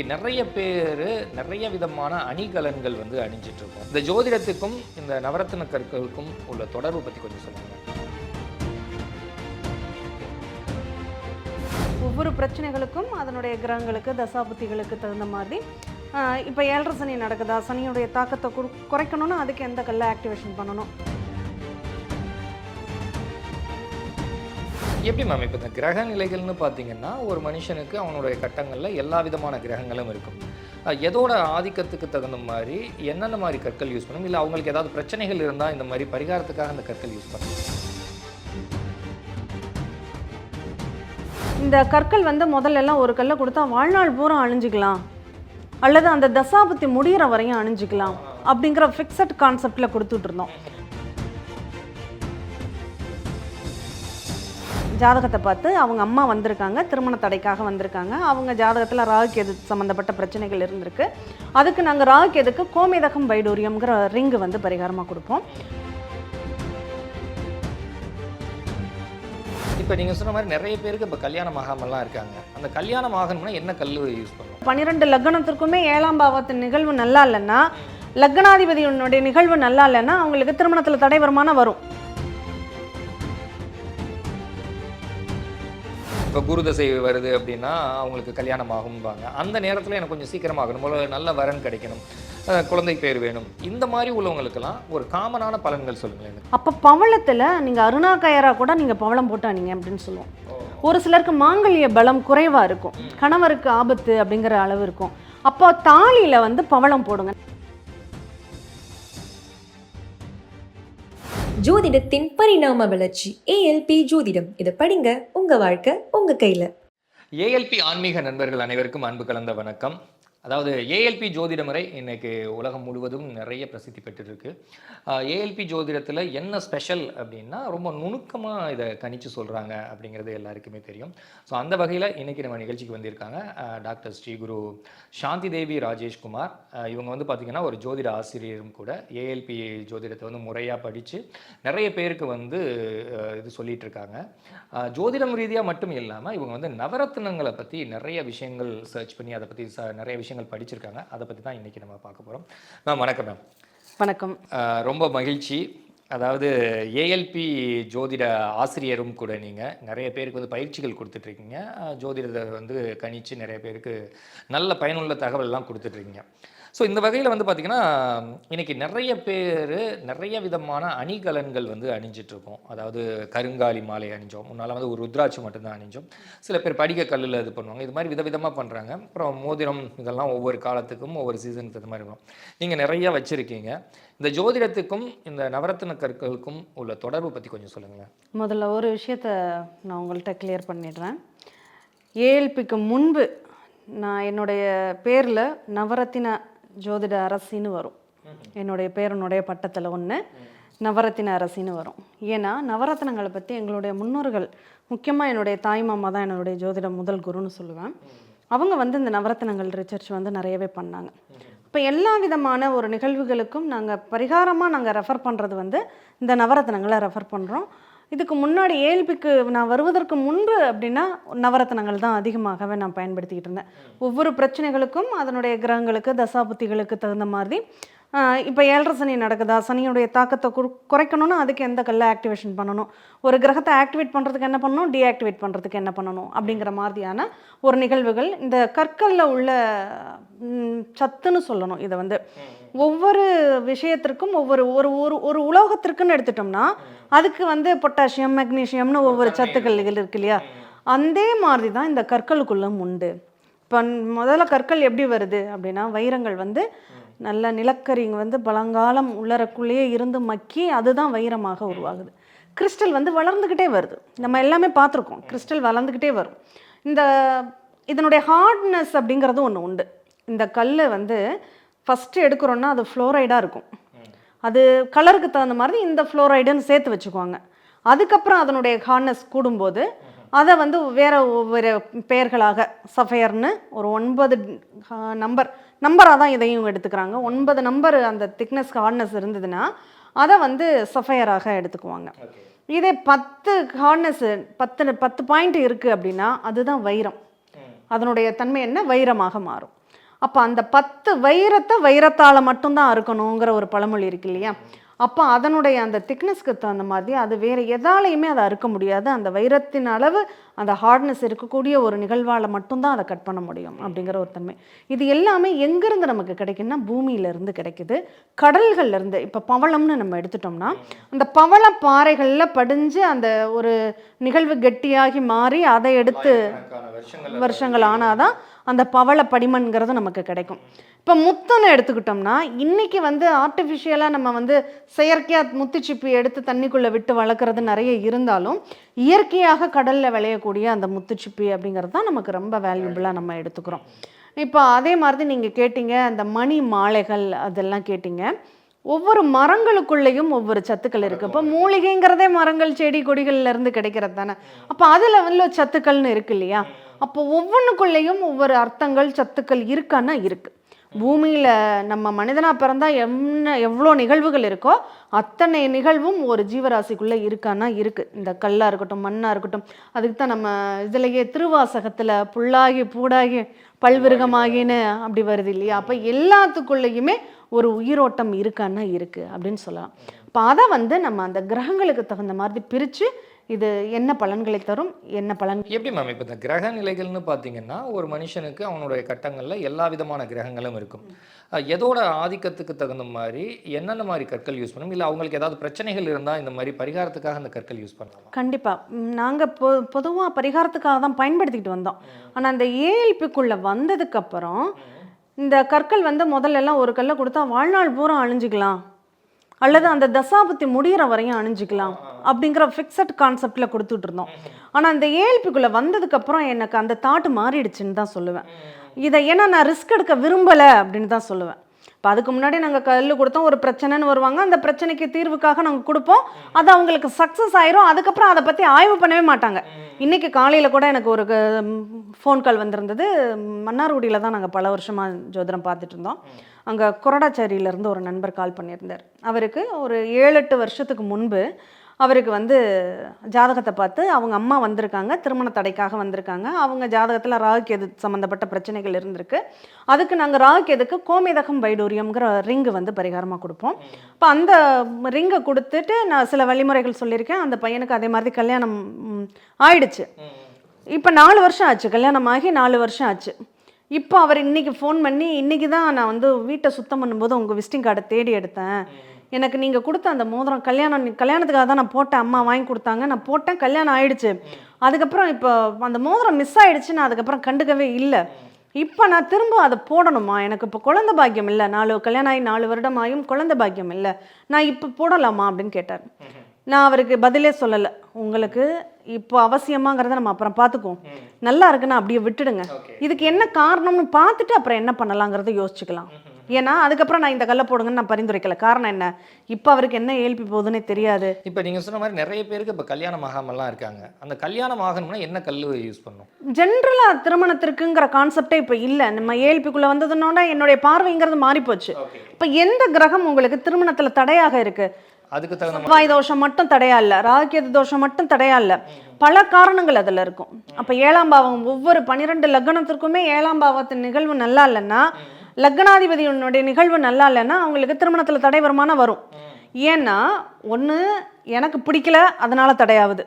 நிறைய பேர் நிறைய விதமான அணிகலன்கள் வந்து அணிஞ்சிட்டு இருக்கோம். இந்த ஜோதிடத்துக்கும் இந்த நவரத்தின கற்களுக்கும் உள்ள தொடர்பு பற்றி கொஞ்சம் சொல்லுங்க. ஒவ்வொரு பிரச்சனைகளுக்கும் அதனுடைய கிரகங்களுக்கு தசாபுத்திகளுக்கு தகுந்த மாதிரி இப்போ 7.5 சனி நடக்குதா, சனியுடைய தாக்கத்தை குறைக்கணும்னா அதுக்கு எந்த கல்லை ஆக்டிவேஷன் பண்ணணும். எப்படி மேம் இப்போ இந்த கிரக நிலைகள்னு பார்த்தீங்கன்னா ஒரு மனுஷனுக்கு அவனுடைய கட்டங்களில் எல்லா விதமான கிரகங்களும் இருக்கும். எதோட ஆதிக்கத்துக்கு தகுந்த மாதிரி என்னென்ன மாதிரி கற்கள் யூஸ் பண்ணணும், இல்லை அவங்களுக்கு ஏதாவது பிரச்சனைகள் இருந்தால் இந்த மாதிரி பரிகாரத்துக்காக அந்த கற்கள் யூஸ் பண்ணணும். இந்த கற்கள் முதல்ல எல்லாம் ஒரு கல்லை கொடுத்தா வாழ்நாள் பூரா அணிஞ்சிக்கலாம், அல்லது அந்த தசாபுத்தி முடிகிற வரையும் அணிஞ்சிக்கலாம் அப்படிங்கிற ஃபிக்ஸட் கான்செப்டில் கொடுத்துட்டு இருந்தோம். ஜாதகத்தை பார்த்து அவங்க அம்மா வந்திருக்காங்க, திருமண தடைக்காக வந்திருக்காங்க. அவங்க ஜாதகத்தில் ராகுகேது சம்மந்தப்பட்ட பிரச்சனைகள் இருந்திருக்கு. அதுக்கு நாங்கள் ராகுகேதுக்கு கோமேதகம் வைடூரியம்ங்கிற ரிங்கு பரிகாரமாக கொடுப்போம். இப்போ நீங்கள் சொன்ன மாதிரி நிறைய பேருக்கு இப்போ கல்யாணம் ஆகாமலாம் இருக்காங்க. அந்த கல்யாணம் ஆகணும்னா என்ன கல் யூஸ் பண்ணுவோம்? 12 லக்னத்திற்குமே 7ஆம் பாவத்தின் நிகழ்வு நல்லா இல்லைன்னா, லக்னாதிபதியினுடைய நிகழ்வு நல்லா இல்லைன்னா அவங்களுக்கு திருமணத்தில் தடை வருமானம் வரும். இப்போ குருதசை வருது அப்படின்னா அவங்களுக்கு கல்யாணம் ஆகும்பாங்க. அந்த நேரத்தில் எனக்கு கொஞ்சம் சீக்கிரமாகணும், நல்ல வரன் கிடைக்கணும், குழந்தை பேர் வேணும், இந்த மாதிரி உள்ளவங்களுக்கெல்லாம் ஒரு காமனான பலன்கள் சொல்லுங்களேன். அப்போ பவளத்தில் நீங்கள் அருணாக்கயரா கூட நீங்கள் பவளம் போட்டானீங்க அப்படின்னு சொல்லுவோம். ஒரு சிலருக்கு மாங்கல்ய பலம் குறைவாக இருக்கும், கணவருக்கு ஆபத்து அப்படிங்கிற அளவு இருக்கும். அப்போ தாலியில் பவளம் போடுங்க. ஜோதிடத்தின் பரிணாம வளர்ச்சி ஏஎல்பி ஜோதிடம். இதை படிங்க, உங்க வாழ்க்கை உங்க கையில. ஏஎல்பி ஆன்மீக நண்பர்கள் அனைவருக்கும் அன்பு கலந்த வணக்கம். அதாவது ஏஎல்பி ஜோதிட முறை இன்றைக்கி உலகம் முழுவதும் நிறைய பிரசித்தி பெற்றுருக்கு. ஏஎல்பி ஜோதிடத்தில் என்ன ஸ்பெஷல் அப்படின்னா ரொம்ப நுணுக்கமாக இதை கணிச்சு சொல்கிறாங்க அப்படிங்கிறது எல்லாருக்குமே தெரியும். ஸோ அந்த வகையில் இன்றைக்கி நம்ம நிகழ்ச்சிக்கு வந்திருக்காங்க டாக்டர் ஸ்ரீகுரு சாந்தி தேவி ராஜேஷ்குமார். இவங்க பார்த்திங்கன்னா ஒரு ஜோதிட ஆசிரியரும் கூட. ஏஎல்பி ஜோதிடத்தை முறையாக படித்து நிறைய பேருக்கு இது சொல்லிகிட்டு இருக்காங்க. ஜோதிடம் ரீதியாக மட்டும் இல்லாமல் இவங்க நவரத்னங்களை பற்றி நிறைய விஷயங்கள் சர்ச் பண்ணி அதை பற்றி நிறைய விஷயங்கள் படிச்சிருக்காங்க. அதை பற்றி தான் இன்றைக்கி நம்ம பார்க்க போகிறோம். மேம் வணக்கம். மேம் வணக்கம். ரொம்ப மகிழ்ச்சி. அதாவது ஏஎல்பி ஜோதிட ஆசிரியரும் கூட. நீங்கள் நிறைய பேருக்கு பயிற்சிகள் கொடுத்துட்ருக்கீங்க, ஜோதிடத்தை கணிச்சு நிறைய பேருக்கு நல்ல பயனுள்ள தகவல்லாம் கொடுத்துட்ருக்கீங்க. ஸோ இந்த வகையில் பார்த்திங்கன்னா இன்றைக்கி நிறைய பேர் நிறைய விதமான அணிகலன்கள் அணிஞ்சிட்ருக்கோம். அதாவது கருங்காலி மாலை அணிஞ்சோம், முன்னால் ஒரு ருத்ராட்சி மட்டும்தான் அணிஞ்சோம். சில பேர் படிக்க கல்லில் இது பண்ணுவாங்க. இது மாதிரி விதவிதமாக பண்ணுறாங்க. அப்புறம் மோதிரம், இதெல்லாம் ஒவ்வொரு காலத்துக்கும் ஒவ்வொரு சீசனுக்கு இது மாதிரி இருக்கும். நீங்கள் நிறையா வச்சுருக்கீங்க. இந்த ஜோதிடத்துக்கும் இந்த நவரத்தின கற்களுக்கும் உள்ள தொடர்பு பற்றி கொஞ்சம் சொல்லுங்களேன். முதல்ல ஒரு விஷயத்தை நான் உங்கள்கிட்ட கிளியர் பண்ணிடுறேன். ஏஎல்பிக்கு முன்பு நான் என்னுடைய பேரில் நவரத்தின ஜோதிட அரசின்னு வரும். என்னுடைய பேரனுடைய பட்டத்தில் ஒன்று நவரத்தின அரசின்னு வரும். ஏன்னா நவரத்னங்களை பற்றி எங்களுடைய முன்னோர்கள், முக்கியமாக என்னுடைய தாய் மாமா தான் என்னுடைய ஜோதிட முதல் குருன்னு சொல்லுவேன். அவங்க இந்த நவரத்னங்கள் ரிசர்ச் நிறையவே பண்ணாங்க. இப்போ எல்லா விதமான ஒரு நிகழ்வுகளுக்கும் நாங்கள் பரிகாரமாக நாங்கள் ரெஃபர் பண்ணுறது இந்த நவரத்னங்களை ரெஃபர் பண்ணுறோம். இதுக்கு முன்னாடி ஏஎல்பிக்கு நான் வருவதற்கு முன்பு அப்படின்னா நவரத்னங்கள் தான் அதிகமாகவே நான் பயன்படுத்திக்கிட்டு இருந்தேன். ஒவ்வொரு பிரச்சனைகளுக்கும் அதனுடைய கிரகங்களுக்கு தசாபுத்திகளுக்கு தகுந்த மாதிரி இப்போ 7.5 சனி நடக்குதா, சனியுடைய தாக்கத்தை குறைக்கணும்னா அதுக்கு எந்த கல்லை ஆக்டிவேஷன் பண்ணணும், ஒரு கிரகத்தை ஆக்டிவேட் பண்ணுறதுக்கு என்ன பண்ணணும், டீஆக்டிவேட் பண்ணுறதுக்கு என்ன பண்ணணும் அப்படிங்கிற மாதிரியான ஒரு நிகழ்வுகள். இந்த கற்களில் உள்ள சத்துன்னு சொல்லணும். இதை ஒவ்வொரு விஷயத்திற்கும் ஒவ்வொரு ஒரு ஒரு ஒரு உலோகத்திற்குன்னு எடுத்துட்டோம்னா அதுக்கு பொட்டாசியம், மெக்னீஷியம்னு ஒவ்வொரு சத்துக்கள் இருக்கு இல்லையா, அதே மாதிரி தான் இந்த கற்களுக்குள்ளும் உண்டு. இப்போ முதல்ல கற்கள் எப்படி வருது அப்படின்னா, வைரங்கள் நல்ல நிலக்கரிங்க பழங்காலம் உள்ளறக்குள்ளேயே இருந்து மக்கி அதுதான் வைரமாக உருவாகுது. கிறிஸ்டல் வளர்ந்துக்கிட்டே வருது. நம்ம எல்லாமே பார்த்துருக்கோம், கிறிஸ்டல் வளர்ந்துக்கிட்டே வரும். இதனுடைய ஹார்ட்னஸ் அப்படிங்கிறது ஒன்று உண்டு. இந்த கல் ஃபஸ்ட்டு எடுக்கிறோன்னா அது ஃப்ளோரைடாக இருக்கும். அது கலருக்கு தகுந்த மாதிரி இந்த ஃப்ளோரைடுன்னு சேர்த்து வச்சுக்குவாங்க. அதுக்கப்புறம் அதனுடைய ஹார்ட்னஸ் கூடும்போது அதை வேறு ஒவ்வொரு பெயர்களாக சஃபயர்னு ஒரு 9 நம்பராக தான் இதையும் எடுத்துக்கிறாங்க. 9 நம்பர் அந்த திக்னஸ் ஹார்ட்னஸ் இருந்ததுன்னா அதை சஃபயராக எடுத்துக்குவாங்க. இதே 10 ஹார்ட்னஸ் 10 பாயிண்ட் இருக்குது அப்படின்னா அதுதான் வைரம். அதனுடைய தன்மை என்ன, வைரமாக மாறும். அப்போ அந்த 10 வைரத்தை வைரத்தால் மட்டும்தான் அறுக்கணுங்கிற ஒரு பழமொழி இருக்கு இல்லையா? அப்போ அதனுடைய அந்த திக்னஸ்க்கு தகுந்த மாதிரி அது வேறு எதாலையுமே அதை அறுக்க முடியாது. அந்த வைரத்தின் அளவு அந்த ஹார்ட்னஸ் இருக்கக்கூடிய ஒரு நிகழ்வால் மட்டும்தான் அதை கட் பண்ண முடியும் அப்படிங்கிற ஒரு தன்மை. இது எல்லாமே எங்கேருந்து நமக்கு கிடைக்குன்னா பூமியிலேருந்து கிடைக்குது, கடல்கள்லேருந்து. இப்போ பவளம்னு நம்ம எடுத்துட்டோம்னா அந்த பவள பாறைகளில் படிஞ்சு அந்த ஒரு நிகழ்வு கெட்டியாகி மாறி அதை எடுத்து வருஷங்கள் ஆனாதான் அந்த பவள படிமன்கிறது நமக்கு கிடைக்கும். இப்போ முத்துன்னு எடுத்துக்கிட்டோம்னா இன்றைக்கி வந்து ஆர்டிஃபிஷியலாக நம்ம வந்து செயற்கையாக முத்துச்சிப்பி எடுத்து தண்ணிக்குள்ளே விட்டு வளர்க்குறது நிறைய இருந்தாலும் இயற்கையாக கடலில் விளையக்கூடிய அந்த முத்துச்சிப்பி அப்படிங்கிறது தான் நமக்கு ரொம்ப வேல்யூபிளாக நம்ம எடுத்துக்கிறோம். இப்போ அதே மாதிரி நீங்கள் கேட்டீங்க அந்த மணி மாலைகள் அதெல்லாம் கேட்டீங்க. ஒவ்வொரு மரங்களுக்குள்ளேயும் ஒவ்வொரு சத்துக்கள் இருக்குது. இப்போ மூலிகைங்கிறதே மரங்கள் செடி கொடிகள்லேருந்து கிடைக்கிறது தானே. அப்போ அதில் உள்ள சத்துக்கள்னு இருக்கு இல்லையா? அப்போ ஒவ்வொன்றுக்குள்ளேயும் ஒவ்வொரு அர்த்தங்கள் சத்துக்கள் இருக்கான்னா இருக்குது. பூமியில் நம்ம மனிதனாக பிறந்தால் எவ்வளோ நிகழ்வுகள் இருக்கோ அத்தனை நிகழ்வும் ஒரு ஜீவராசிக்குள்ளே இருக்கான்னா இருக்குது. இந்த கல்லாக இருக்கட்டும் மண்ணாக இருக்கட்டும். அதுக்கு தான் நம்ம இதிலேயே திருவாசகத்தில் புல்லாகி பூடாகி பல்விருகமாகின்னு அப்படி வருது இல்லையா? அப்போ எல்லாத்துக்குள்ளேயுமே ஒரு உயிரோட்டம் இருக்கான்னா இருக்குது அப்படின்னு சொல்லலாம். இப்போ அதை வந்து நம்ம அந்த கிரகங்களுக்கு தகுந்த மாதிரி பிரித்து இது என்ன பலன்களை தரும், என்ன பலன் எப்படி மேம்? இப்போ இந்த கிரக நிலைகள்னு பார்த்தீங்கன்னா ஒரு மனுஷனுக்கு அவனுடைய கட்டங்களில் எல்லா விதமான கிரகங்களும் இருக்கும். எதோட ஆதிக்கத்துக்கு தகுந்த மாதிரி என்னென்ன மாதிரி கற்கள் யூஸ் பண்ணணும், இல்லை அவங்களுக்கு ஏதாவது பிரச்சனைகள் இருந்தால் இந்த மாதிரி பரிகாரத்துக்காக அந்த கற்கள் யூஸ் பண்ணலாம்? கண்டிப்பாக நாங்கள் பொதுவாக பரிகாரத்துக்காக தான் பயன்படுத்திக்கிட்டு வந்தோம். ஆனால் அந்த ஏஎல்பிக்குள்ளே வந்ததுக்கப்புறம் இந்த கற்கள் வந்து முதல்லலாம் ஒரு கல்லை கொடுத்தா வாழ்நாள் பூரா அழிஞ்சிக்கலாம் அல்லது அந்த தசாபுத்தி முடிகிற வரையும் அணிஞ்சிக்கலாம் அப்படிங்கிற ஃபிக்ஸட் கான்செப்டில் கொடுத்துட்டு இருந்தோம். ஆனால் அந்த ஏஎல்பிக்குள்ளே வந்ததுக்கப்புறம் எனக்கு அந்த தாட்டு மாறிடுச்சுன்னு தான் சொல்லுவேன். இதை ஏன்னா நான் ரிஸ்க் எடுக்க விரும்பலை அப்படின்னு தான் சொல்லுவேன். இப்போ அதுக்கு முன்னாடி நாங்கள் கல் கொடுத்தோம், ஒரு பிரச்சனைன்னு வருவாங்க, அந்த பிரச்சனைக்கு தீர்வுக்காக நாங்கள் கொடுப்போம், அது அவங்களுக்கு சக்ஸஸ் ஆயிரும். அதுக்கப்புறம் அதை பற்றி ஆய்வு பண்ணவே மாட்டாங்க. இன்றைக்கி காலையில் கூட எனக்கு ஒரு ஃபோன் கால் வந்திருந்தது. மன்னார்குடியில் தான் நாங்கள் பல வருஷமாக ஜோதிடம் பார்த்துட்டு இருந்தோம். அங்கே கொரடாச்சேரியிலேருந்து ஒரு நண்பர் கால் பண்ணியிருந்தார். அவருக்கு ஒரு 7-8 வருஷத்துக்கு முன்பு அவருக்கு வந்து ஜாதகத்தை பார்த்து அவங்க அம்மா வந்திருக்காங்க, திருமண தடைக்காக வந்திருக்காங்க. அவங்க ஜாதகத்தில் ராகுகேது சம்மந்தப்பட்ட பிரச்சனைகள் இருந்திருக்கு. அதுக்கு நாங்கள் ராகுகேதுக்கு கோமேதகம் வைடூரியம்ங்கிற ரிங்கு வந்து பரிகாரமாக கொடுப்போம். இப்போ அந்த ரிங்கை கொடுத்துட்டு நான் சில வழிமுறைகள் சொல்லியிருக்கேன். அந்த பையனுக்கு அதே மாதிரி கல்யாணம் ஆயிடுச்சு. இப்போ 4 வருஷம் ஆச்சு, கல்யாணம் ஆகி 4 வருஷம் ஆச்சு. இப்போ அவர் இன்றைக்கி ஃபோன் பண்ணி, இன்றைக்கி தான் நான் வந்து வீட்டை சுத்தம் பண்ணும்போது உங்கள் விசிட்டிங் கார்டை தேடி எடுத்தேன், எனக்கு நீங்கள் கொடுத்த அந்த மோதிரம் கல்யாணத்துக்காக தான் நான் போட்டேன், அம்மா வாங்கி கொடுத்தாங்க, நான் போட்டேன், கல்யாணம் ஆயிடுச்சு. அதுக்கப்புறம் இப்போ அந்த மோதிரம் மிஸ் ஆகிடுச்சு, நான் அதுக்கப்புறம் கண்டுக்கவே இல்லை. இப்போ நான் திரும்ப அதை போடணுமா? எனக்கு இப்போ குழந்தை பாக்கியம் இல்லை, கல்யாணம் ஆகி 4 வருடம் ஆகியும் குழந்தை பாக்கியம் இல்லை, நான் இப்போ போடலாமா அப்படின்னு கேட்டார். நான் அவருக்கு பதிலே சொல்லலை. உங்களுக்கு இப்போ அவசியமாங்கிறத நம்ம அப்புறம் பார்த்துக்குவோம், நல்லா இருக்குன்னா அப்படியே விட்டுடுங்க, இதுக்கு என்ன காரணம்னு பார்த்துட்டு அப்புறம் என்ன பண்ணலாங்கிறத யோசிச்சுக்கலாம். ஏன்னா அதுக்கப்புறம் நான் இந்த கல்லை போடுங்கன்னு நான் பரிந்துரைக்கல. காரணம் என்ன, இப்போ அவருக்கு என்ன ஏல்பி போகுதுன்னே தெரியாது. இப்போ நீங்கள் சொன்ன மாதிரி நிறைய பேருக்கு இப்போ கல்யாணம் ஆகாமலாம் இருக்காங்க. அந்த கல்யாணம் ஆகணும்னா என்ன கல் யூஸ் பண்ணணும்? ஜென்ரலாக திருமணத்திற்குங்கிற கான்செப்டே இப்போ இல்லை. நம்ம ஏல்பிக்குள்ளே வந்ததுனோட என்னுடைய பார்வைங்கிறது மாறிப்போச்சு. இப்போ எந்த கிரகம் உங்களுக்கு திருமணத்தில் தடையாக இருக்கு? அதுக்கு தகுந்த செவ்வாய் தோஷம் மட்டும் தடையா இல்லை, ராகுகேது தோஷம் மட்டும் தடையா இல்லை, பல காரணங்கள் அதில் இருக்கும். அப்போ 7ஆம் பாவம் ஒவ்வொரு 12 லக்னத்திற்குமே 7ஆம் பாவத்தின் நிகழ்வு நல்லா இல்லைன்னா, லக்னாதிபதியினுடைய நிகழ்வு நல்லா இல்லைன்னா அவங்களுக்கு திருமணத்தில் தடை வருமானம் வரும். ஏன்னா ஒன்று எனக்கு பிடிக்கல அதனால தடையாகுது,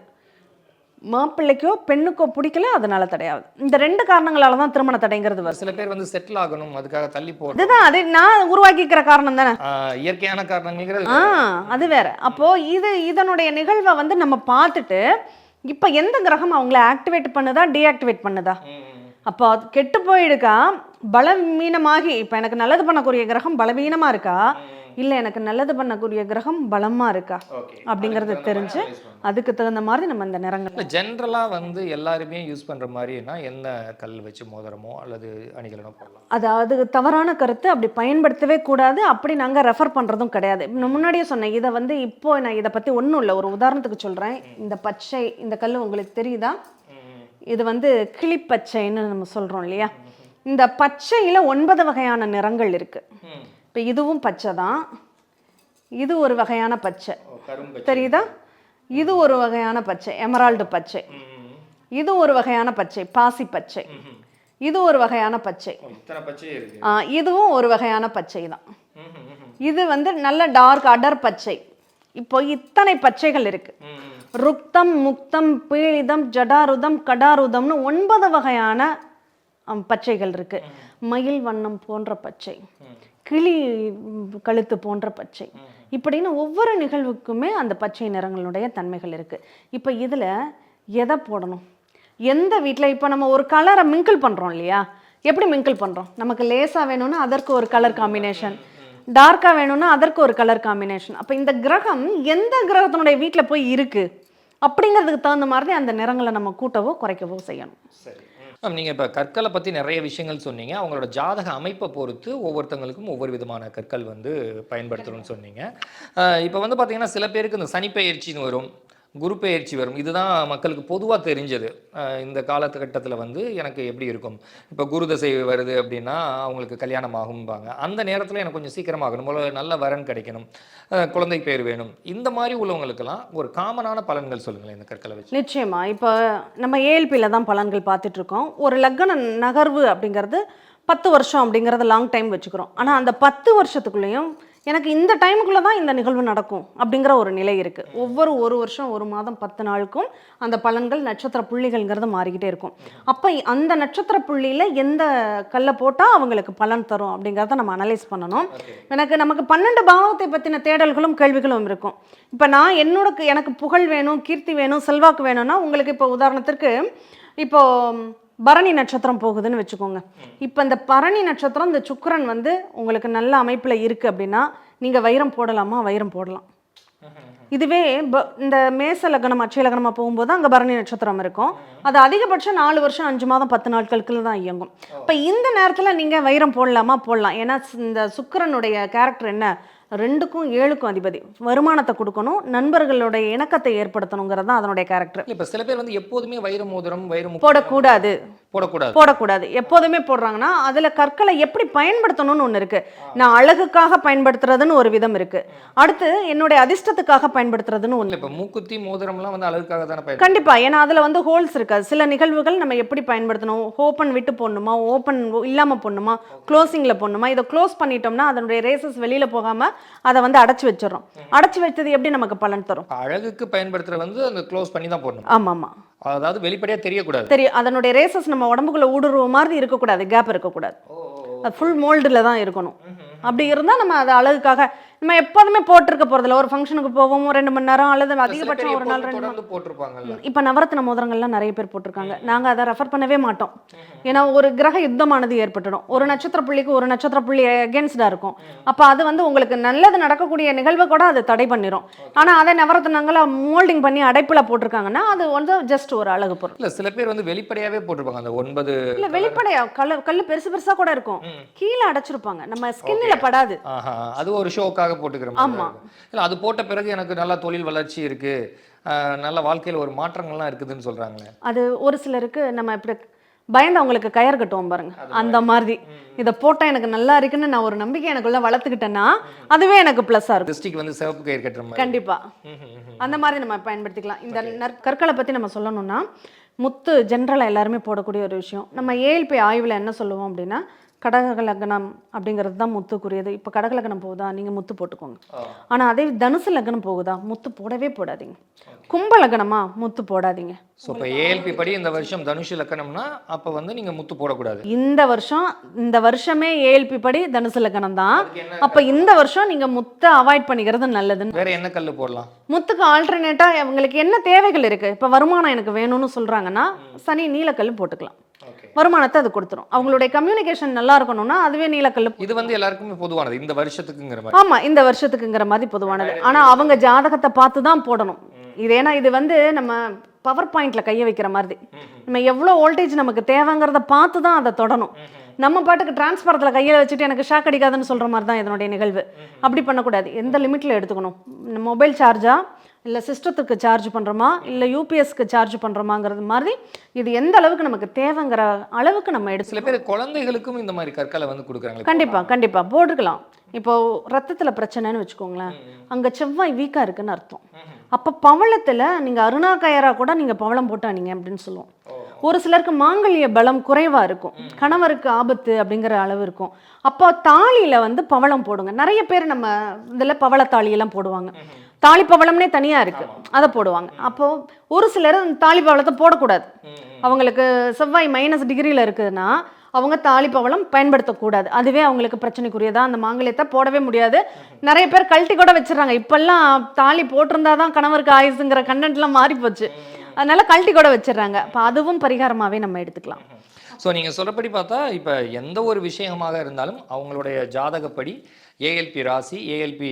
மாப்பிள்ளைக்கோ பெண்ணுக்கோ பிடிக்கல அதனால தடையாகுது. இந்த 2 காரணங்களால தான் திருமண தடைங்கிறது வரும். சில பேர் வந்து செட்டில் ஆகணும் அதுக்காக தள்ளி போடுறது, அதுதான் அது நான் உருவாக்கிக்கிற காரணம் தானே, இயற்கையான காரணங்கள். அது வேற. அப்போ இதனுடைய நிகழ்வை வந்து நம்ம பார்த்துட்டு இப்போ எந்த கிரகம் அவங்கள ஆக்டிவேட் பண்ணுதா டீஆக்டிவேட் பண்ணுதா, அப்போ கெட்டு போயிடுக்கா பலவீனமாகி, இப்போ எனக்கு நல்லது பண்ணக்கூடிய கிரகம் பலவீனமாக இருக்கா இல்லை எனக்கு நல்லது பண்ணக்கூடிய கிரகம் பலமாக இருக்கா அப்படிங்கிறது தெரிஞ்சு அதுக்கு தகுந்த மாதிரி நம்ம இந்த நிறங்கள் ஜென்ரலாக வந்து எல்லாருமே யூஸ் பண்ணுற மாதிரினா என்ன கல் வச்சு மோதிரமோ அல்லது அணிகலனோ போடலாம். அதாவது தவறான கருத்து, அப்படி பயன்படுத்தவே கூடாது, அப்படி நாங்கள் ரெஃபர் பண்ணுறதும் கிடையாது. நான் முன்னாடியே சொன்னேன், இதை வந்து இப்போ நான் இதை பற்றி ஒன்றும் இல்லை, ஒரு உதாரணத்துக்கு சொல்கிறேன். இந்த பச்சை இந்த கல் உங்களுக்கு தெரியுதா? இது வந்து கிளிப்பச்சைன்னு நம்ம சொல்கிறோம் இல்லையா? இந்த பச்சையில் 9 வகையான நிறங்கள் இருக்குது. இப்போ இதுவும் பச்சை தான், இது ஒரு வகையான பச்சை தெரியுதா, இது ஒரு வகையான பச்சை எமரால்டு பச்சை, இது ஒரு வகையான பச்சை பாசி பச்சை, இது ஒரு வகையான பச்சை. இத்தனை பச்சை இருக்கு. இதுவும் ஒரு வகையான பச்சை தான். இது வந்து நல்ல டார்க் அடர் பச்சை. இப்போ இத்தனை பச்சைகள் இருக்கு. ருக்தம், முக்தம், பீழிதம், ஜடாருதம், கடாருதம்னு 9 வகையான பச்சைகள் இருக்கு. மயில் வண்ணம் போன்ற பச்சை, கிளி கழுத்து போன்ற பச்சை, இப்படின்னு ஒவ்வொரு நிகழ்வுக்குமே அந்த பச்சை நிறங்களுடைய தன்மைகள் இருக்கு. இப்போ இதில் எதை போடணும், எந்த வீட்டில் இப்போ நம்ம ஒரு கலரை மிங்கிள் பண்ணுறோம் இல்லையா, எப்படி மிங்கிள் பண்ணுறோம், நமக்கு லேசாக வேணும்னா அதற்கு ஒரு கலர் காம்பினேஷன், டார்க்காக வேணும்னா அதற்கு ஒரு கலர் காம்பினேஷன். அப்போ இந்த கிரகம் எந்த கிரகத்தினுடைய வீட்டில் போய் இருக்குது அப்படிங்கிறதுக்கு தகுந்த மாதிரி அந்த நிறங்களை நம்ம கூட்டவோ குறைக்கவோ செய்யணும். சரி மேம், நீங்கள் இப்போ கற்களை பற்றி நிறைய விஷயங்கள் சொன்னீங்க. அவங்களோட ஜாதக அமைப்பை பொறுத்து ஒவ்வொருத்தங்களுக்கும் ஒவ்வொரு விதமான கற்கள் வந்து பயன்படுத்தணும்னு சொன்னீங்க. இப்போ வந்து பார்த்தீங்கன்னா சில பேருக்கு இந்த சனிப்பெயர்ச்சின்னு வரும், குரு பெயர்ச்சி வரும். இதுதான் மக்களுக்கு பொதுவாக தெரிஞ்சது. இந்த காலகட்டத்தில் வந்து எனக்கு எப்படி இருக்கும், இப்போ குரு தசை வருது அப்படின்னா அவங்களுக்கு கல்யாணம் ஆகும்பாங்க. அந்த நேரத்தில் எனக்கு கொஞ்சம் சீக்கிரமாகணும், நல்ல வரன் கிடைக்கணும், குழந்தை பேர் வேணும், இந்த மாதிரி உள்ளவங்களுக்கெல்லாம் ஒரு காமனான பலன்கள் சொல்லுங்களேன் இந்த கற்களை வச்சு. நிச்சயமா. இப்போ நம்ம ஏஎல்பியில் தான் பலன்கள் பார்த்துட்டு இருக்கோம். ஒரு லக்ன நகர்வு அப்படிங்கிறது 10 வருஷம் அப்படிங்கிறத லாங் டைம் வச்சுக்கிறோம். ஆனால் அந்த 10 வருஷத்துக்குள்ளேயும் எனக்கு இந்த டைமுக்குள்ளே தான் இந்த நிகழ்வு நடக்கும் அப்படிங்கிற ஒரு நிலை இருக்குது. ஒவ்வொரு 1 வருஷம் 1 மாதம் 10 நாளுக்கும் அந்த பலன்கள் நட்சத்திர புள்ளிகள்ங்கிறது மாறிக்கிட்டே இருக்கும். அப்போ அந்த நட்சத்திர புள்ளியில் எந்த கல்லை போட்டால் அவங்களுக்கு பலன் தரும் அப்படிங்கிறத நம்ம அனலைஸ் பண்ணணும். நமக்கு 12 பாவத்தை பற்றின தேடல்களும் கேள்விகளும் இருக்கும். இப்போ நான் எனக்கு புகழ் வேணும், கீர்த்தி வேணும், செல்வாக்கு வேணும்னா உங்களுக்கு இப்போ உதாரணத்திற்கு இப்போ பரணி நட்சத்திரம் போகுதுன்னு வச்சுக்கோங்க. இப்போ இந்த பரணி நட்சத்திரம், இந்த சுக்கிரன் வந்து உங்களுக்கு நல்ல அமைப்பில் இருக்குது அப்படின்னா நீங்கள் வைரம் போடலாமா, வைரம் போடலாம். இதுவே இந்த மேச லக்னம் அட்சய லக்னமாக போகும்போது அங்கே பரணி நட்சத்திரம் இருக்கும். அது அதிகபட்சம் 4 வருஷம் 5 மாதம் 10 நாட்களுக்குள்ள தான் இயங்கும். இப்போ இந்த நேரத்தில் நீங்கள் வைரம் போடலாமா, போடலாம். ஏன்னா இந்த சுக்கிரனுடைய கேரக்டர் என்ன, 2க்கும் 7க்கும் அதிபதி. வருமானத்தை கொடுக்கணும், நண்பர்களுடைய இணக்கத்தை ஏற்படுத்தணுங்கிறது தான் அதனுடைய கேரக்டர். இப்போ சில பேர் வந்து எப்போதுமே வைர மோதிரம் போடக்கூடாது. போடக்கூடாது எப்போதுமே போடுறாங்கன்னா அதில் கற்களை எப்படி பயன்படுத்தணும்னு ஒன்று இருக்கு. நான் அழகுக்காக பயன்படுத்துறதுன்னு ஒரு விதம் இருக்கு, அடுத்து என்னுடைய அதிர்ஷ்டத்துக்காக பயன்படுத்துறதுன்னு ஒன்று. இப்போ மூக்குத்தி மோதிரம்லாம் வந்து அழகுக்காக தானே கண்டிப்பா. ஏன்னா அதில் வந்து ஹோல்ஸ் இருக்காது. சில நிகழ்வுகள் நம்ம எப்படி பயன்படுத்தணும், ஓப்பன் விட்டு போடணுமா, ஓப்பன் இல்லாமல் போடணுமா, க்ளோசிங்கில் போடணுமா, இதை க்ளோஸ் பண்ணிட்டோம்னா அதனுடைய ரேசஸ் வெளியில் போகாமல் அதை வந்து அடைச்சி வச்சிடறோம். அடைச்சி வச்சது எப்படி நமக்கு பலன் தரும்? அழகுக்கு பயன்படுத்துற வந்து அந்த க்ளோஸ் பண்ணி தான் போடணும். ஆமாம், அதாவது வெளிப்படையாக தெரியக்கூடாது. அதனுடைய ரேசஸ் நம்ம உடம்புக்குள்ள ஊடுருவ மாதிரி இருக்கக்கூடாது, கேப் இருக்கக்கூடாது. அது ஃபுல் மோல்டில் தான் இருக்கணும். அப்படி இருந்தால் நம்ம அது அழகுக்காக நம்ம எப்போதுமே போட்டிருக்க போகிறதில்ல. ஒரு ஃபங்க்ஷனுக்கு போவோம் 2 மணி நேரம் அல்லது அதிகபட்சம் 1 நாள் 2 நாள் போட்டிருப்பாங்க. இப்போ நவரத்ன மோதிரங்கள்லாம் நிறைய பேர் போட்டிருக்காங்க. நாங்கள் அதை ரெஃபர் பண்ணவே மாட்டோம். ஏன்னா ஒரு கிரக யுத்தமானது ஏற்பட்டுடும். ஒரு நட்சத்திர புள்ளிக்கு ஒரு நட்சத்திர புள்ளி அகேன்ஸ்டாக இருக்கும். அப்போ அது வந்து உங்களுக்கு நல்லது நடக்கக்கூடிய நிகழ்வை கூட அது தடை பண்ணிடும். ஆனால் அதை நவரத்னங்களை மோல்டிங் பண்ணி அடைப்பில் போட்டிருக்காங்கன்னா அது வந்து ஜஸ்ட் ஒரு அழகு பொருள். இல்லை சில பேர் வந்து வெளிப்படையாகவே போட்டிருப்பாங்க. அந்த 9 இல்லை வெளிப்படையா கல் பெருசு பெருசாக கூட இருக்கும், கீழே அடைச்சிருப்பாங்க, நம்ம ஸ்கின்னில் படாது. அது ஒரு ஷோக்காக போட்டுக்கிறோம். ஆமா, இல்லை அது போட்ட பிறகு எனக்கு நல்ல தொழில் வளர்ச்சி இருக்கு, நல்ல வாழ்க்கையில் ஒரு மாற்றங்கள்லாம் இருக்குதுன்னு சொல்றாங்களே. அது ஒரு சிலருக்கு நம்ம இப்படி பயந்து அவங்களுக்கு கயர் கட்டுவோம் பாருங்க, அந்த மாதிரி இதை போட்டால் எனக்கு நல்லா இருக்குன்னு நான் ஒரு நம்பிக்கை எனக்குள்ள வளர்த்துக்கிட்டேன்னா அதுவே எனக்கு ப்ளஸ்ஸாக இருக்கும். டிஸ்ட்ரிக்ட் வந்து சிவப்பு கயிறு கட்டுற மாதிரி. கண்டிப்பா அந்த மாதிரி நம்ம பயன்படுத்திக்கலாம். இந்த கற்களை பற்றி நம்ம சொல்லணும்னா முத்து ஜென்ரலாக எல்லாருமே போடக்கூடிய ஒரு விஷயம். நம்ம ஏஎல்பி ஆய்வில் என்ன சொல்லுவோம் அப்படின்னா கடக லக்னம் அப்படிங்கிறது தான் முத்துக்குரியது. இப்போ கடக லக்னம் போகுதா நீங்கள் முத்து போட்டுக்கோங்க. ஆனால் அதே தனுசு லக்னம் போகுதா முத்து போடவே போடாதீங்க. கும்ப லக்னமா முத்து போடாதீங்க. ஸோ இப்போ ஏஎல்பி படி இந்த வருஷம் தனுஷு லக்னம்னா அப்போ வந்து நீங்கள் முத்து போடக்கூடாது. இந்த வருஷமே ஏஎல்பி படி தனுசு லக்னம் தான். அப்போ இந்த வருஷம் நீங்கள் முத்தை அவாய்ட் பண்ணிக்கிறது நல்லதுன்னு. வேற என்ன கல் போடலாம்? முத்துக்கு ஆல்டர்னேட்டாக அவங்களுக்கு என்ன தேவைகள் இருக்குது, இப்போ வருமானம் எனக்கு வேணும்னு சொல்கிறாங்கன்னா சனி நீலக்கல் போட்டுக்கலாம். வருமானத்தை அது கொடுத்துரும். அவங்களுடைய கம்யூனிகேஷன் நல்லா இருக்கணும்னா அதுவே நீலக்கல். இது வந்து எல்லாருக்குமே பொதுவானது இந்த வருஷத்துக்குங்கிற மாதிரி. ஆமா, இந்த வருஷத்துக்குங்கிற மாதிரி பொதுவானது. ஆனா அவங்க ஜாதகத்தை பார்த்து தான் போடணும் இது. ஏன்னா இது வந்து நம்ம பவர் பாயிண்ட்ல கைய வைக்கிற மாதிரி. நம்ம எவ்வளவு வோல்டேஜ் நமக்கு தேவைங்கிறத பார்த்து தான் அதை தொடணும். நம்ம பாட்டுக்கு டிரான்ஸ்பாரத்தில் கையில் வச்சுட்டு எனக்கு ஷாக் அடிக்காதுன்னு சொல்கிற மாதிரி தான் இதனுடைய நிகழ்வு. அப்படி பண்ணக்கூடாது. எந்த லிமிட்டில் எடுத்துக்கணும், மொபைல் சார்ஜா இல்லை சிஸ்டத்துக்கு சார்ஜ் பண்ணுறோமா இல்லை யூபிஎஸ்க்கு சார்ஜ் பண்ணுறோமாங்கிறது மாதிரி இது எந்த அளவுக்கு நமக்கு தேவைங்கிற அளவுக்கு நம்ம எடுத்து. சில பேர் குழந்தைகளுக்கும் இந்த மாதிரி கற்களை வந்து கொடுக்குறாங்க. கண்டிப்பாக போட்டுக்கலாம். இப்போது ரத்தத்தில் பிரச்சனைன்னு வச்சுக்கோங்களேன், அங்கே செவ்வாய் வீக்காக இருக்குன்னு அர்த்தம். அப்போ பவளத்தில் நீங்கள் அருணாக்கயராக கூட நீங்கள் பவளம் போட்டானீங்க அப்படின்னு சொல்லுவோம். ஒரு சிலருக்கு மாங்கல்ய பலம் குறைவா இருக்கும், கணவருக்கு ஆபத்து அப்படிங்கிற அளவு இருக்கும். அப்போ தாலியில வந்து பவளம் போடுங்க. நிறைய பேர் நம்ம இதில் பவளத்தாலியெல்லாம் போடுவாங்க. தாலி பவளம்னே தனியா இருக்கு, அதை போடுவாங்க. அப்போ ஒரு சிலர் தாலி பவளத்தை போடக்கூடாது. அவங்களுக்கு செவ்வாய் -டிகிரியில் இருக்குதுன்னா அவங்க தாலி பவளம் பயன்படுத்தக்கூடாது. அதுவே அவங்களுக்கு பிரச்சனைக்குரியதா. அந்த மாங்கல்யத்தை போடவே முடியாது. நிறைய பேர் கழட்டி கூட வச்சிடறாங்க. இப்பெல்லாம் தாலி போட்டிருந்தாதான் கணவருக்கு ஆயுசுங்கிற கண்டென்ட்லாம் மாறி போச்சு. அதனால கழட்டி கூட வச்சிடறாங்க. அப்போ அதுவும் பரிகாரமாகவே நம்ம எடுத்துக்கலாம். ஸோ நீங்கள் சொல்கிறபடி பார்த்தா இப்போ எந்த ஒரு விஷயமாக இருந்தாலும் அவங்களுடைய ஜாதகப்படி ஏஎல்பி ராசி, ஏஎல்பி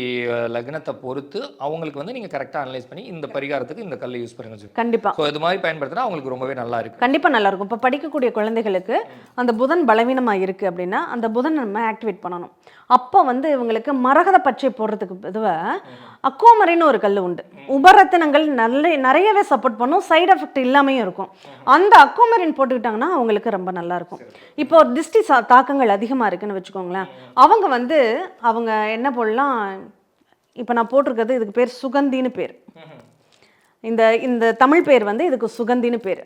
லக்னத்தை பொறுத்து அவங்களுக்கு வந்து நீங்கள் கரெக்டாக அனலைஸ் பண்ணி இந்த பரிகாரத்துக்கு இந்த கல்லை யூஸ் பண்ணுங்க. கண்டிப்பா. ஸோ இது மாதிரி பயன்படுத்தினா அவங்களுக்கு ரொம்பவே நல்லா இருக்கு. கண்டிப்பா நல்லா இருக்கும். இப்போ படிக்கக்கூடிய குழந்தைகளுக்கு அந்த புதன் பலவீனமா இருக்கு அப்படின்னா அந்த புதன் நம்ம ஆக்டிவேட் பண்ணணும். அப்போ வந்து இவங்களுக்கு மரகத பச்சை போடுறதுக்கு இதுவாக அக்வாமரின்னு ஒரு கல் உண்டு. உபரத்தினங்கள் நிறையவே சப்போர்ட் பண்ணும், சைடு எஃபெக்ட் இல்லாமையும் இருக்கும். அந்த அக்வாமரின் போட்டுக்கிட்டாங்கன்னா அவங்களுக்கு ரொம்ப நல்லா இருக்கும். இப்போ திஷ்டி தாக்கங்கள் அதிகமாக இருக்குன்னு வச்சுக்கோங்களேன், அவங்க வந்து அவங்க என்ன போடலாம், இப்போ நான் போட்டிருக்கிறது இதுக்கு பேர் சுகந்தின்னு பேர். இந்த தமிழ் பேர் வந்து இதுக்கு சுகந்தின்னு பேர்.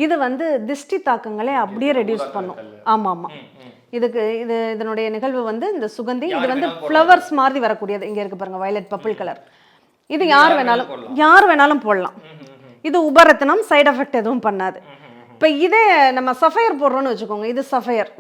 இது வந்து திஷ்டி தாக்கங்களை அப்படியே ரெடியூஸ் பண்ணும். ஆமாம் ஆமாம். இதனுடைய நிகழ்வு வந்து இந்த சுகந்தி. இது வந்து ஃப்ளவர்ஸ் மாதிரி வரக்கூடியது. இங்கே இருக்கு பாருங்க, வயலட் பர்பிள் கலர். இது யார் வேணாலும் போடலாம். இது உபரத்தினம், சைடு எஃபெக்ட் எதுவும் பண்ணாது. இப்போ இதே நம்ம சஃபயர் போடுறோன்னு வச்சுக்கோங்க, இது சஃபயர்.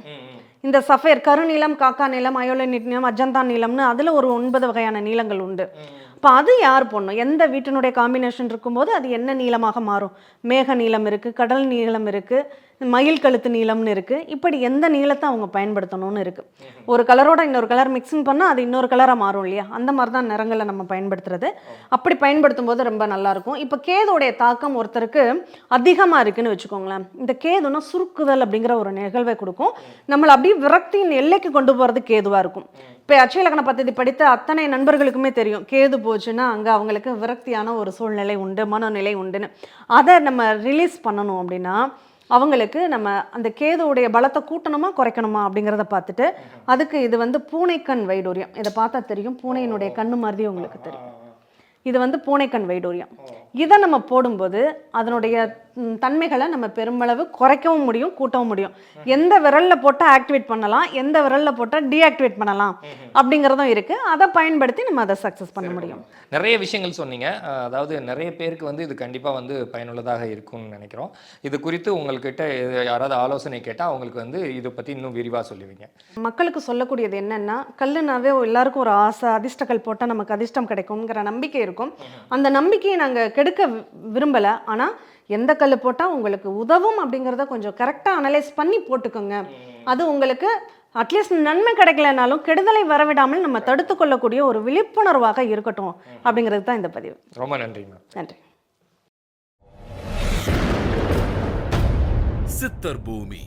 இந்த சஃபயர் கருநீலம், காக்கா நீளம், அயோலினிட் நீளம், அஜந்தா நீளம்னு அதில் ஒரு 9 வகையான நீளங்கள் உண்டு. இப்போ அது யார் போடணும், எந்த வீட்டினுடைய காம்பினேஷன் இருக்கும்போது அது என்ன நீளமாக மாறும். மேக நீளம் இருக்குது, கடல் நீளம் இருக்குது, மயில் கழுத்து நீளம்னு இருக்குது. இப்படி எந்த நீளத்தை அவங்க பயன்படுத்தணும்னு இருக்குது. ஒரு கலரோட இன்னொரு கலர் மிக்சிங் பண்ணால் அது இன்னொரு கலராக மாறும் இல்லையா, அந்த மாதிரி தான் நிறங்களை நம்ம பயன்படுத்துறது. அப்படி பயன்படுத்தும் போது ரொம்ப நல்லாயிருக்கும். இப்போ கேதுடைய தாக்கம் ஒருத்தருக்கு அதிகமாக இருக்குன்னு வச்சுக்கோங்களேன், இந்த கேதுன்னா சுருக்குதல் அப்படிங்கிற ஒரு நிகழ்வை கொடுக்கும். நம்மளை அப்படியே விரக்தியின் எல்லைக்கு கொண்டு போகிறது கேதுவாக இருக்கும். இப்போ அட்சயலக்ன பദ്ധதி படித்த அத்தனை நண்பர்களுக்குமே தெரியும், கேது போச்சுன்னா அங்கே அவங்களுக்கு விரக்தியான ஒரு சூழ்நிலை உண்டு, மனநிலை உண்டுன்னு. அதை நம்ம ரிலீஸ் பண்ணணும் அப்படின்னா அவங்களுக்கு நம்ம அந்த கேதுவுடைய பலத்தை கூட்டணுமா குறைக்கணுமா அப்படிங்கிறத பார்த்துட்டு, அதுக்கு இது வந்து பூனைக்கண் வைடூரியம். இதை பார்த்தா தெரியும், பூனையினுடைய கண்ணு மாதிரி உங்களுக்கு தெரியும். இது வந்து பூனைக்கண் வைடூரியம். இதை நம்ம போடும்போது அதனுடைய தன்மைகளை நம்ம பெருமளவு குறைக்கவும் முடியும், கூட்டவும் முடியும். எந்த விரலில் போட்டால் ஆக்டிவேட் பண்ணலாம், எந்த விரலில் போட்டால் டீஆக்டிவேட் பண்ணலாம் அப்படிங்கிறதும் இருக்குது. அதை பயன்படுத்தி நம்ம அதை சக்ஸஸ் பண்ண முடியும். நிறைய விஷயங்கள் சொன்னீங்க. அதாவது நிறைய பேருக்கு வந்து இது கண்டிப்பாக வந்து பயனுள்ளதாக இருக்கும்னு நினைக்கிறோம். இது குறித்து உங்கள்கிட்ட யாராவது ஆலோசனை கேட்டால் அவங்களுக்கு வந்து இதை பற்றி இன்னும் விரிவாக சொல்லுவீங்க. மக்களுக்கு சொல்லக்கூடியது என்னென்னா, கல்லுனாவே எல்லாருக்கும் ஒரு ஆசை, அதிர்ஷ்டக்கல் போட்டால் நமக்கு அதிர்ஷ்டம் கிடைக்கும்ங்கிற நம்பிக்கை இருக்கும். அந்த நம்பிக்கையை நாங்கள் கெடுக்க விரும்பலை. ஆனால் எந்த கல் போட்டால் உங்களுக்கு உதவும் அப்படிங்கிறத கொஞ்சம் கரெக்டாக அனலைஸ் பண்ணி போட்டுக்கோங்க. அது உங்களுக்கு அட்லீஸ்ட் நன்மை கிடைக்கலனாலும் கெடுதலை வரவிடாமல் நம்ம தடுத்து கொள்ளக்கூடிய ஒரு விழிப்புணர்வாக இருக்கட்டும் அப்படிங்கிறது தான் இந்த பதிவு. ரொம்ப நன்றிங்க. நன்றி. சித்தர் பூமி.